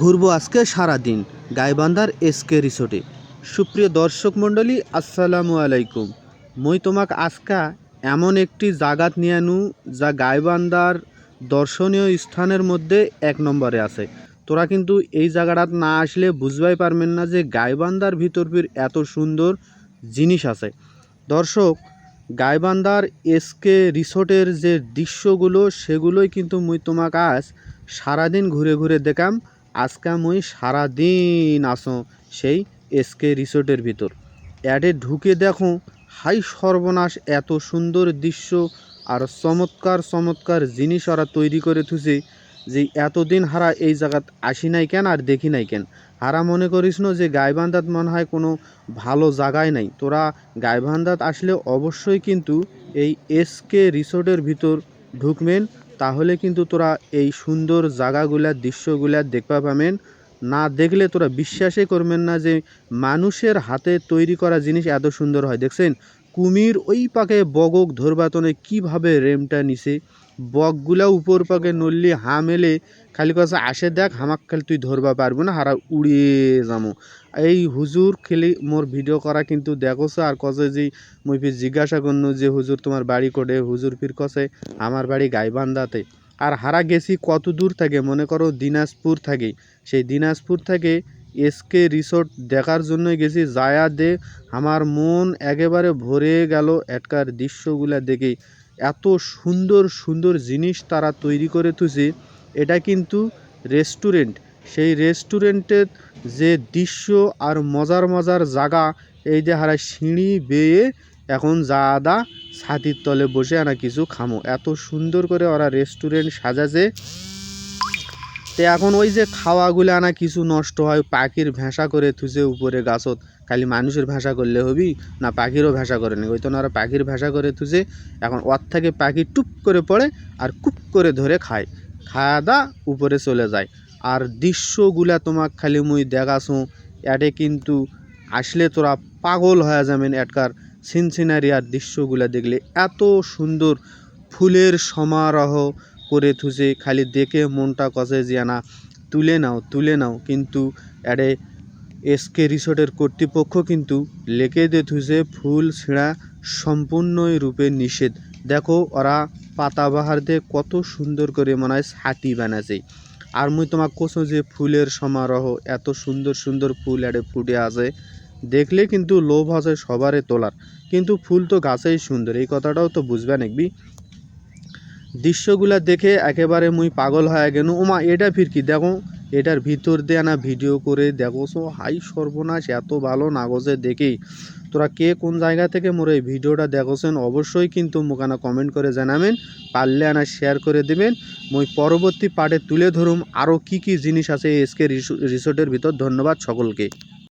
ঘুরবো আজকে সারাদিন গাইবান্ধার এসকে রিসোর্টে। সুপ্রিয় দর্শক মণ্ডলী, আসসালামু আলাইকুম। মই তোমাক আজকা এমন একটি জাগাত নিয়ে আনু যা গাইবান্ধার দর্শনীয় স্থানের মধ্যে এক নম্বরে আছে। তোরা কিন্তু এই জায়গাটাত না আসলে বুঝবাই পারবেন না যে গাইবান্ধার ভিতর এত সুন্দর জিনিস আছে। দর্শক, গাইবান্ধার এসকে রিসোর্টের যে দৃশ্যগুলো সেগুলোই কিন্তু মুই তোমাক আজ সারাদিন ঘুরে ঘুরে দেখাম। আজকে মুই সারাদিন আসো সেই এসকে রিসোর্টের ভিতর। অ্যাডে ঢুকে দেখো, হাই সর্বনাশ, এত সুন্দর দৃশ্য আর চমৎকার চমৎকার জিনিস ওরা তৈরি করে থুছে যে এতদিন হারা এই জায়গাত আসি নাই কেন আর দেখি নাই কেন। হারা মনে করিস না যে গাইবান্ধাত মনে হয় কোনো ভালো জায়গায় নাই। তোরা গাইবান্ধাত আসলে অবশ্যই কিন্তু এই এসকে রিসোর্টের ভিতর ঢুকবেন, তাহলে কিন্তু তোরা এই সুন্দর জায়গাগুলা দৃশ্যগুলা দেখতে পাবেন। না দেখলে তোরা বিশ্বাসই করবেন না যে মানুষের হাতে তৈরি করা জিনিস এত সুন্দর হয়। দেখছেন, কুমির ওই পাকে বগক ধরবাতনে কীভাবে রেমটা নিছে, বকগুলা উপর পাকে নড়লি হা মেলে খালি কথা আসে দেখ, হামাক খালি তুই ধরবা পারবো না, হারা উড়িয়ে যাবো। এই হুজুর খেলি মোর ভিডিও করা কিন্তু দেখোছ আর কছে যে মুই ফির জিজ্ঞাসা করনু যে হুজুর তোমার বাড়ি কোটে, হুজুর ফির কছে আমার বাড়ি গাইবান্ধাতে। আর হারা গেছি কত দূর থাকে, মনে করো দিনাজপুর থাকে। সেই দিনাজপুর থেকে এসকে রিসোর্ট দেখার জন্যই গেছি। যায়া দে আমার মন একেবারে ভরে গেল এটকার দৃশ্যগুলা দেখে। এত সুন্দর সুন্দর জিনিস তারা তৈরি করে তুছে। এটা কিন্তু রেস্টুরেন্ট। সেই রেস্টুরেন্টের যে দৃশ্য আর মজার মজার জায়গা, এই যে হারা সিঁড়ি বেয়ে এখন যাদা ছাতির তলে বসে আনা কিছু খামো। এত সুন্দর করে ওরা রেস্টুরেন্ট সাজাছে। তো এখন ওই যে খাওয়াগুলো আনা কিছু নষ্ট হয়, পাখির ভেসা করে থুছে উপরে গাছত। খালি মানুষের ভাষা করলে হবি না, পাখিরও ভাষা করে নি, ওই তো না ওরা পাখির ভাষা করে থুছে। এখন ওর থেকে পাখি টুপ করে পড়ে আর কুপ করে ধরে খায়, খাওয়া দা উপরে চলে যায়। আর দৃশ্যগুলা তোমাক খালি মুই দেখাছো, এটে কিন্তু আসলে তোরা পাগল হয়ে যাবেন। এটকার সিনসিনারি আর দৃশ্যগুলা দেখলে এত সুন্দর ফুলের সমারোহ করে থুছে, খালি দেখে মনটা কষে যে না তুলে নাও তুলে নাও। কিন্তু এডে এসকে রিসোর্টের কর্তৃপক্ষ কিন্তু লেখে দিয়ে থুছে ফুল ছিঁড়া সম্পূর্ণই রূপে নিষেধ। দেখো ওরা পাতাবাহার দিয়ে কত সুন্দর করে মনে হয় ছাতি বানাছে। আর মুই তোমাক কোসো যে ফুলের সমারোহ, এত সুন্দর সুন্দর ফুল এডে ফুটে আছে, দেখলে কিন্তু লোভ আছে সবারে তোলার। কিন্তু ফুল তো গাছেই সুন্দর, এই কথাটাও তো বুঝবে নাকবি। দৃশ্যগুলা দেখে একেবারে মুই পাগল হয়ে গেল। ওমা, এটা ফির কি দেখো, এটার ভিতর দিয়ে না ভিডিও করে দেখোছো, হাই সর্বনাশ, এত ভালো নাগজে দেখেই। তোরা কে কোন জায়গা থেকে মোর এই ভিডিওটা দেখোছেন অবশ্যই কিন্তু মোকানা কমেন্ট করে জানাবেন, পারলে আনা শেয়ার করে দেবেন। মুই পরবর্তী পার্টে তুলে ধরুম আরও কি কি জিনিস আছে এসকে রিসোর্টের ভিতর। ধন্যবাদ সকলকে।